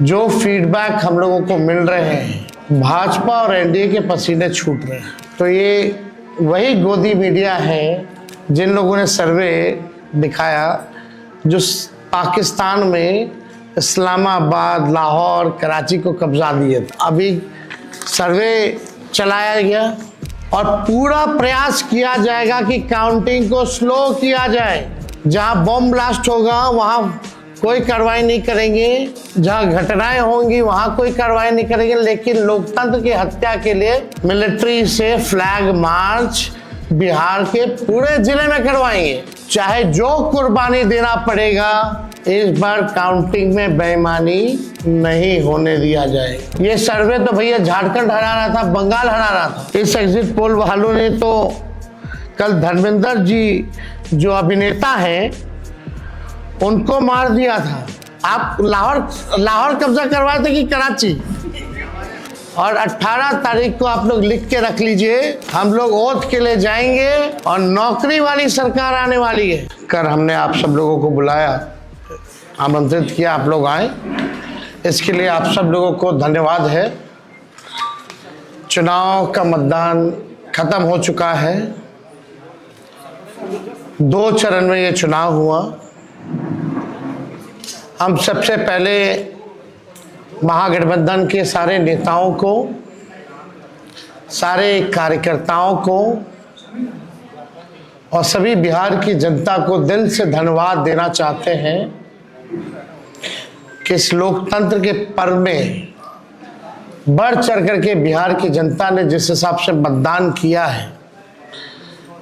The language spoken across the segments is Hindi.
जो फीडबैक हम लोगों को मिल रहे हैं, भाजपा और एनडीए के पसीने छूट रहे हैं। तो ये वही गोदी मीडिया है जिन लोगों ने सर्वे दिखाया, जो पाकिस्तान में इस्लामाबाद, लाहौर, कराची को कब्जा दिए। अभी सर्वे चलाया गया और पूरा प्रयास किया जाएगा कि काउंटिंग को स्लो किया जाए। जहां बम ब्लास्ट होगा वहां कोई कार्रवाई नहीं करेंगे, जहां घटनाएं होंगी वहां कोई कार्रवाई नहीं करेंगे, लेकिन लोकतंत्र की हत्या के लिए मिलिट्री से फ्लैग मार्च बिहार के पूरे जिले में करवाएंगे। चाहे जो कुर्बानी देना पड़ेगा, इस बार काउंटिंग में बेईमानी नहीं होने दिया जाए। ये सर्वे तो भैया झारखंड हरा रहा था, बंगाल हरा रहा था। इस एग्जिट पोल वालों ने तो कल धर्मेंद्र जी जो अभिनेता हैं उनको मार दिया था। आप लाहौर कब्जा करवाए थे कि कराची? और 18 तारीख को आप लोग लिख के रख लीजिए, हम लोग ओथ के लिए जाएंगे और नौकरी वाली सरकार आने वाली है। कर हमने आप सब लोगों को बुलाया, आमंत्रित किया, आप लोग आए, इसके लिए आप सब लोगों को धन्यवाद है। चुनाव का मतदान खत्म हो चुका है। 2 चरण में ये चुनाव हुआ। हम सबसे पहले महागठबंधन के सारे नेताओं को, सारे कार्यकर्ताओं को और सभी बिहार की जनता को दिल से धन्यवाद देना चाहते हैं कि इस लोकतंत्र के पर्व में बढ़ चढ़ करके बिहार की जनता ने जिस हिसाब से मतदान किया है,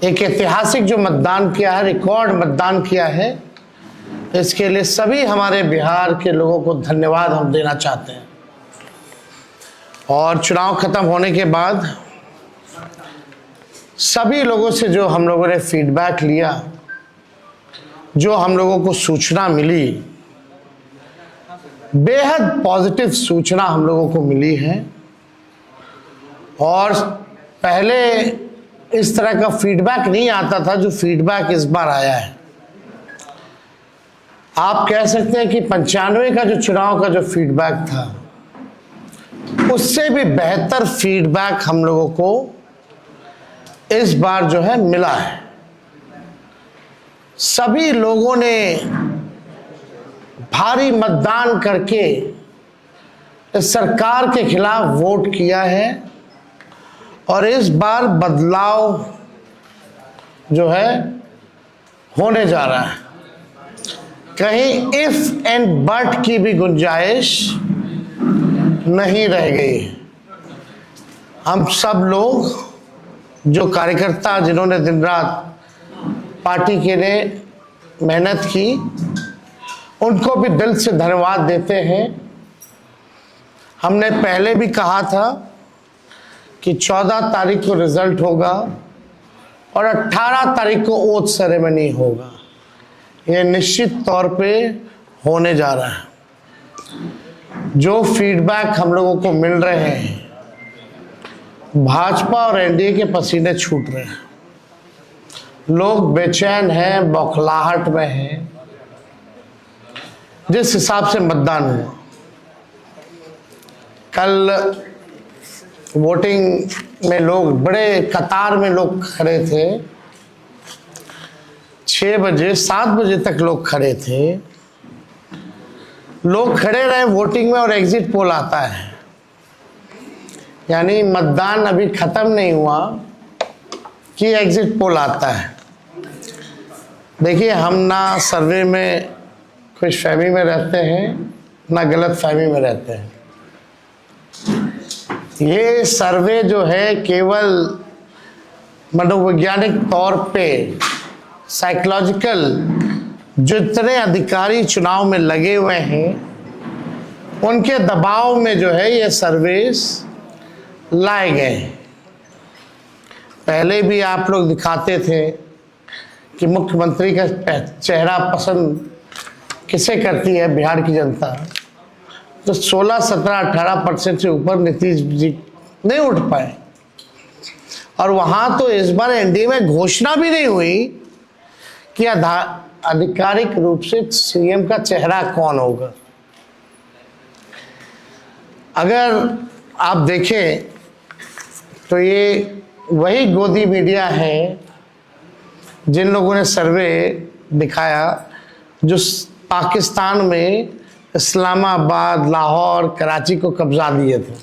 एक ऐतिहासिक जो मतदान किया है, रिकॉर्ड मतदान किया है, इसके लिए सभी हमारे बिहार के लोगों को धन्यवाद हम देना चाहते हैं। और चुनाव खत्म होने के बाद सभी लोगों से जो हम लोगों ने फीडबैक लिया, जो हम लोगों को सूचना मिली, बेहद पॉजिटिव सूचना हम लोगों को मिली है। और पहले इस तरह का फीडबैक नहीं आता था जो फीडबैक इस बार आया है। आप कह सकते हैं कि 95 का जो चुनाव का जो फीडबैक था, उससे भी बेहतर फीडबैक हम लोगों को इस बार जो है मिला है। सभी लोगों ने भारी मतदान करके इस सरकार के खिलाफ वोट किया है और इस बार बदलाव जो है होने जा रहा है। कहीं इफ एंड बट की भी गुंजाइश नहीं रह गई। हम सब लोग जो कार्यकर्ता जिन्होंने दिन रात पार्टी के लिए मेहनत की, उनको भी दिल से धन्यवाद देते हैं। हमने पहले भी कहा था कि 14 तारीख को रिजल्ट होगा और 18 तारीख को ओथ सेरेमनी होगा। ये निश्चित तौर पे होने जा रहा है। जो फीडबैक हम लोगों को मिल रहे हैं, भाजपा और एनडीए के पसीने छूट रहे हैं। लोग बेचैन हैं, बौखलाहट में हैं। जिस हिसाब से मतदान हुआ, कल वोटिंग में लोग बड़े कतार में लोग खड़े थे। 6 बजे 7 बजे तक लोग खड़े थे। लोग खड़े रहे वोटिंग में और एग्जिट पोल आता है, यानी मतदान अभी खत्म नहीं हुआ कि एग्जिट पोल आता है। देखिए, हम ना सर्वे में खुशफहमी में रहते हैं, ना गलत फहमी में रहते हैं। ये सर्वे जो है केवल मनोवैज्ञानिक तौर पे, साइकोलॉजिकल, जितने अधिकारी चुनाव में लगे हुए हैं उनके दबाव में जो है ये सर्वेस लाए गए। पहले भी आप लोग दिखाते थे कि मुख्यमंत्री का चेहरा पसंद किसे करती है बिहार की जनता, तो 16, 17, 18% से ऊपर नीतीश जी नहीं उठ पाए। और वहां तो इस बार एनडीए में घोषणा भी नहीं हुई कि आधिकारिक रूप से सीएम का चेहरा कौन होगा। अगर आप देखें तो ये वही गोदी मीडिया है जिन लोगों ने सर्वे दिखाया जो पाकिस्तान में इस्लामाबाद, लाहौर, कराची को कब्जा दिए थे।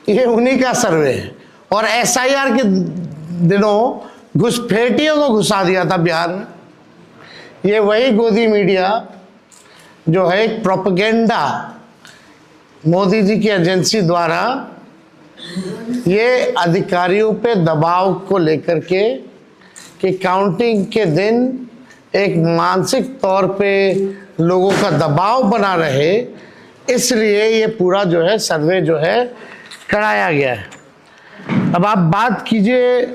ये उन्हीं का सर्वे है। और SIR के दिनों घुसपैठियों को घुसा दिया था बिहार में। ये वही गोदी मीडिया जो है एक प्रोपेगेंडा मोदी जी की एजेंसी द्वारा ये अधिकारियों पे दबाव को लेकर के कि काउंटिंग के दिन एक मानसिक तौर पे लोगों का दबाव बना रहे, इसलिए ये पूरा जो है सर्वे जो है कराया गया है। अब आप बात कीजिए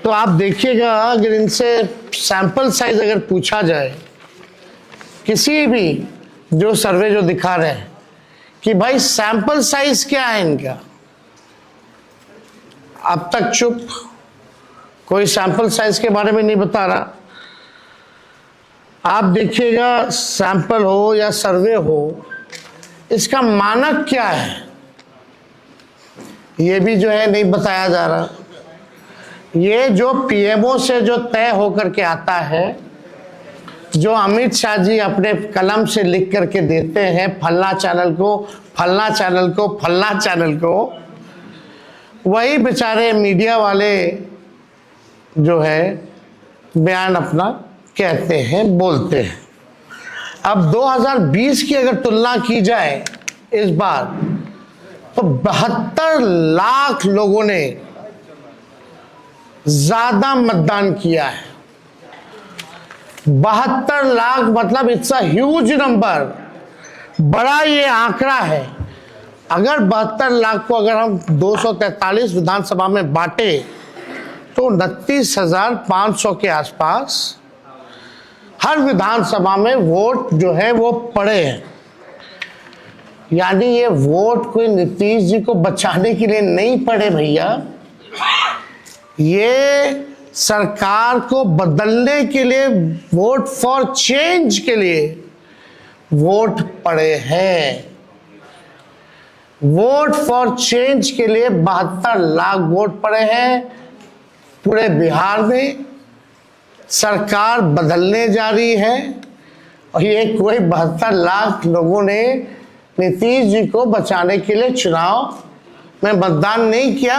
तो आप देखिएगा, अगर इनसे सैंपल साइज अगर पूछा जाए, किसी भी जो सर्वे जो दिखा रहे हैं कि भाई सैंपल साइज क्या है इनका, अब तक चुप, कोई सैंपल साइज के बारे में नहीं बता रहा। आप देखिएगा सैंपल हो या सर्वे हो, इसका मानक क्या है ये भी जो है नहीं बताया जा रहा। ये जो PMO से जो तय होकर के आता है, जो अमित शाह जी अपने कलम से लिख करके देते हैं फल्ला चैनल को, फल्ला चैनल को, फल्ला चैनल को, वही बेचारे मीडिया वाले जो है बयान अपना कहते हैं, बोलते हैं। अब 2020 की अगर तुलना की जाए इस बार, तो 72 लाख लोगों ने ज्यादा मतदान किया है। 72 लाख मतलब इट्स अ ह्यूज नंबर, बड़ा ये आंकड़ा है। अगर 72 लाख को अगर हम 243 विधानसभा में बांटे तो 29,500 के आसपास हर विधानसभा में वोट जो है वो पड़े हैं। यानी ये वोट कोई नीतीश जी को बचाने के लिए नहीं पड़े भैया, ये सरकार को बदलने के लिए, वोट फॉर चेंज के लिए वोट पड़े हैं। वोट फॉर चेंज के लिए 72 लाख वोट पड़े हैं पूरे बिहार में। सरकार बदलने जा रही है और ये कोई 72 लाख लोगों ने नीतीश जी को बचाने के लिए चुनाव में मतदान नहीं किया,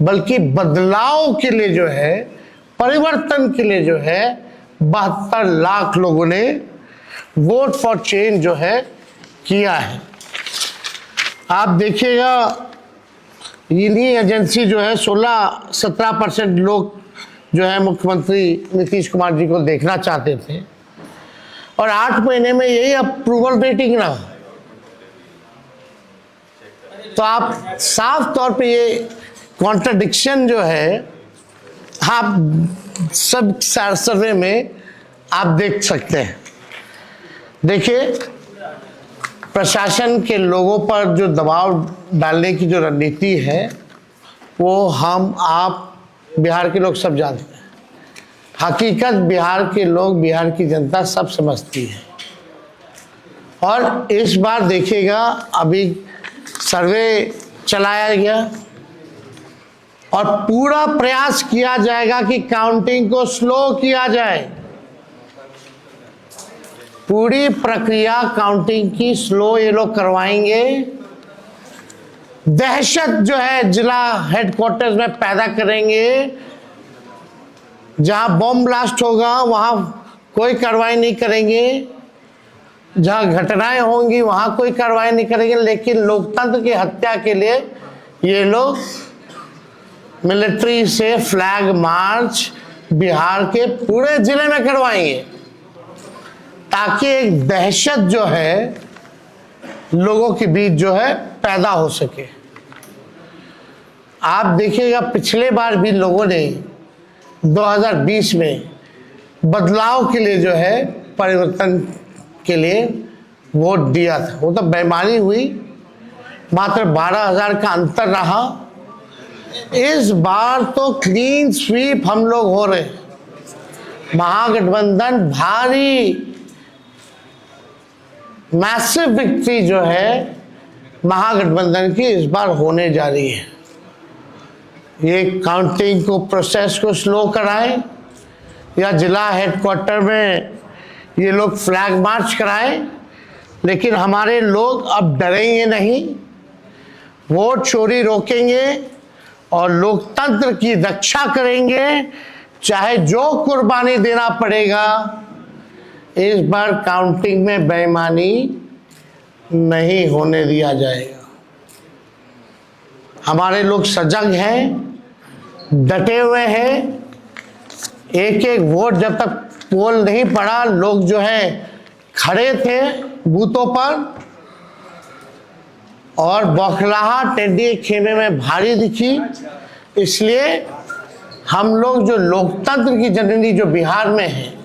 बल्कि बदलाव के लिए जो है, परिवर्तन के लिए जो है 72 लाख लोगों ने वोट फॉर चेंज जो है किया है। आप देखिएगा इन्हीं एजेंसी जो है 16-17% लोग जो है मुख्यमंत्री नीतीश कुमार जी को देखना चाहते थे और 8 महीने में यही अप्रूवल रेटिंग रहा। तो आप साफ तौर पे ये कॉन्ट्रडिक्शन जो है आप सब सर्वे में आप देख सकते हैं। देखिए, प्रशासन के लोगों पर जो दबाव डालने की जो रणनीति है वो हम आप बिहार के लोग सब जानते हैं। हकीकत बिहार के लोग, बिहार की जनता सब समझती है। और इस बार देखिएगा, अभी सर्वे चलाया गया और पूरा प्रयास किया जाएगा कि काउंटिंग को स्लो किया जाए। पूरी प्रक्रिया काउंटिंग की स्लो ये लोग करवाएंगे। दहशत जो है जिला हेडक्वार्टर्स में पैदा करेंगे। जहां बॉम्ब ब्लास्ट होगा वहां कोई कार्रवाई नहीं करेंगे, जहां घटनाएं होंगी वहां कोई कार्रवाई नहीं करेंगे। लेकिन लोकतंत्र की हत्या के लिए ये लोग मिलिट्री से फ्लैग मार्च बिहार के पूरे जिले में करवाएंगे, ताकि एक दहशत जो है लोगों के बीच जो है पैदा हो सके। आप देखिएगा, पिछले बार भी लोगों ने 2020 में बदलाव के लिए जो है, परिवर्तन के लिए वोट दिया था। वो तो बेईमानी हुई, मात्र 12,000 का अंतर रहा। इस बार तो क्लीन स्वीप हम लोग हो रहे हैं। महागठबंधन भारी मैसिव विक्ट्री जो है महागठबंधन की इस बार होने जा रही है। ये काउंटिंग को प्रोसेस को स्लो कराएं या जिला हेडक्वार्टर में ये लोग फ्लैग मार्च कराएं, लेकिन हमारे लोग अब डरेंगे नहीं, वोट चोरी रोकेंगे और लोकतंत्र की रक्षा करेंगे, चाहे जो कुर्बानी देना पड़ेगा। इस बार काउंटिंग में बेईमानी नहीं होने दिया जाएगा। हमारे लोग सजग हैं, डटे हुए हैं। एक एक वोट जब तक पोल नहीं पड़ा, लोग जो है खड़े थे बूथों पर और बौखलाहट एनडीए खेमे में भारी दिखी। इसलिए हम लोग जो लोकतंत्र की जननी जो बिहार में है,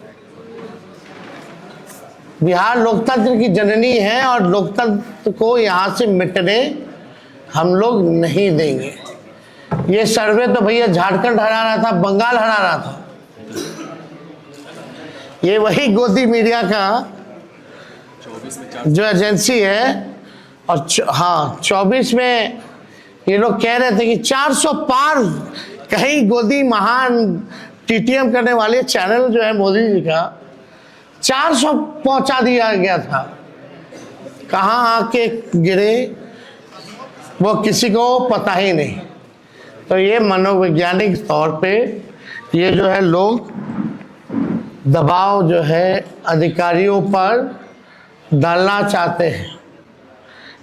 बिहार लोकतंत्र की जननी है और लोकतंत्र को यहाँ से मिटने हम लोग नहीं देंगे। ये सर्वे तो भैया झारखंड हरा रहा था, बंगाल हरा रहा था। ये वही गोदी मीडिया का जो एजेंसी है और हाँ 24 में ये लोग कह रहे थे कि 400 पार, कहीं गोदी महान टीटीएम करने वाले चैनल जो है मोदी जी का 400 पहुंचा दिया गया था। कहाँ आके गिरे वो किसी को पता ही नहीं। तो ये मनोवैज्ञानिक तौर पे ये जो है लोग दबाव जो है अधिकारियों पर डालना चाहते हैं।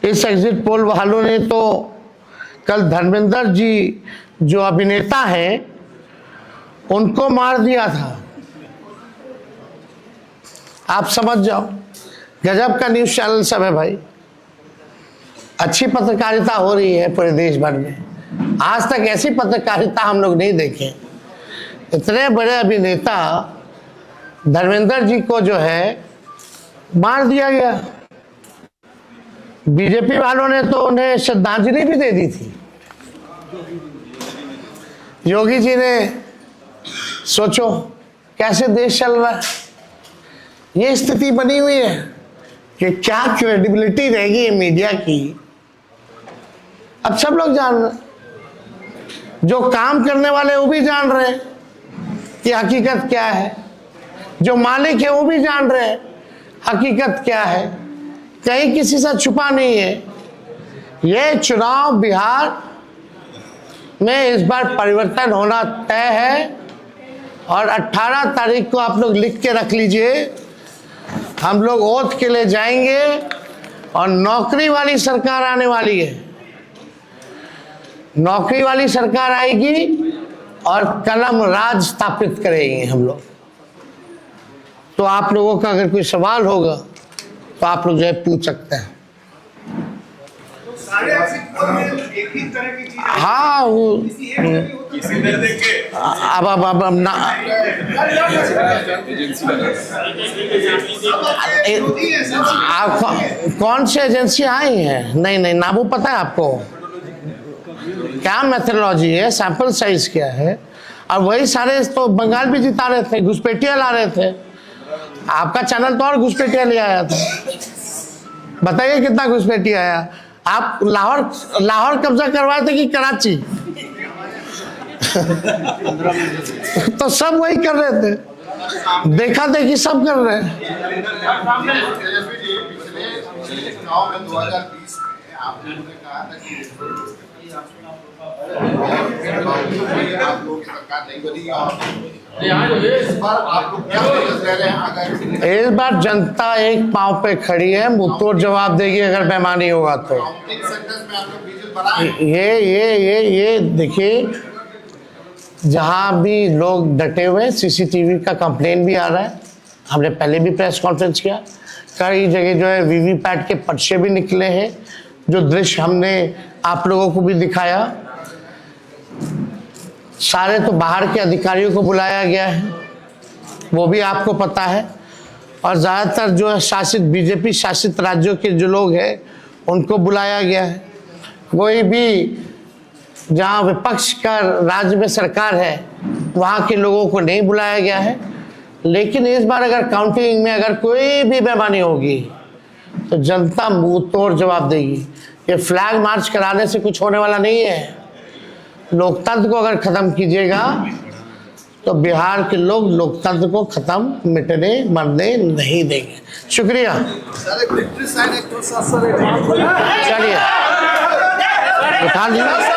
इस एग्जिट पोल वालों ने तो कल धर्मेंद्र जी जो अभिनेता हैं उनको मार दिया था। आप समझ जाओ, गजब का न्यूज़ चैनल सब है भाई। अच्छी पत्रकारिता हो रही है पूरे देश भर में। आज तक ऐसी पत्रकारिता हम लोग नहीं देखे। इतने बड़े अभिनेता धर्मेंद्र जी को जो है मार दिया गया। बीजेपी वालों ने तो उन्हें श्रद्धांजलि भी दे दी थी। योगी जी ने, सोचो कैसे देश चल रहा है। ये स्थिति बनी हुई है कि क्या क्रेडिबिलिटी रहेगी मीडिया की। अब सब लोग जान रहे, जो काम करने वाले वो भी जान रहे हैं कि हकीकत क्या है, जो मालिक है वो भी जान रहे हैं हकीकत क्या है। कहीं किसी से छुपा नहीं है। ये चुनाव बिहार में इस बार परिवर्तन होना तय है और 18 तारीख को आप लोग लिख के रख लीजिए। हम लोग ओथ के लिए जाएंगे और नौकरी वाली सरकार आने वाली है। नौकरी वाली सरकार आएगी और कलम राज स्थापित करेंगे हम लोग। तो आप लोगों का अगर कोई सवाल होगा तो आप लोग जो है पूछ सकते हैं। हाँ वो अब ना आप कौन सी एजेंसी आई है? नहीं ना वो पता है आपको क्या मेथोडोलॉजी है, सैंपल साइज क्या है। और वही सारे तो बंगाल भी जिता रहे थे, घुसपैठिया ला रहे थे। आपका चैनल तो और घुसपैठिया ले आया था। बताइए कितना घुसपैठिया आया। आप लाहौर कब्जा करवाए थे कि कराची? तो सब वही कर रहे थे, देखा देखी सब कर रहे हैं। इस बार जनता एक पांव पे खड़ी है, मुंहतोड़ जवाब देगी अगर बेईमानी होगा तो। ये देखिए, जहां भी लोग डटे हुए, सीसीटीवी का कंप्लेन भी आ रहा है। हमने पहले भी प्रेस कॉन्फ्रेंस किया। कई जगह जो है वीवीपैट के पर्चे भी निकले हैं, जो दृश्य हमने आप लोगों को भी दिखाया। सारे तो बाहर के अधिकारियों को बुलाया गया है, वो भी आपको पता है। और ज़्यादातर जो है शासित बीजेपी शासित राज्यों के जो लोग हैं उनको बुलाया गया है। कोई भी जहाँ विपक्ष का राज्य में सरकार है वहाँ के लोगों को नहीं बुलाया गया है। लेकिन इस बार अगर काउंटिंग में अगर कोई भी बेईमानी होगी तो जनता मुंह तोड़ जवाब देगी। ये फ्लैग मार्च कराने से कुछ होने वाला नहीं है। लोकतंत्र को अगर खत्म कीजिएगा तो बिहार के लोग लोकतंत्र को खत्म मिटने मरने नहीं देंगे। शुक्रिया। चलिए उठा लीजिए।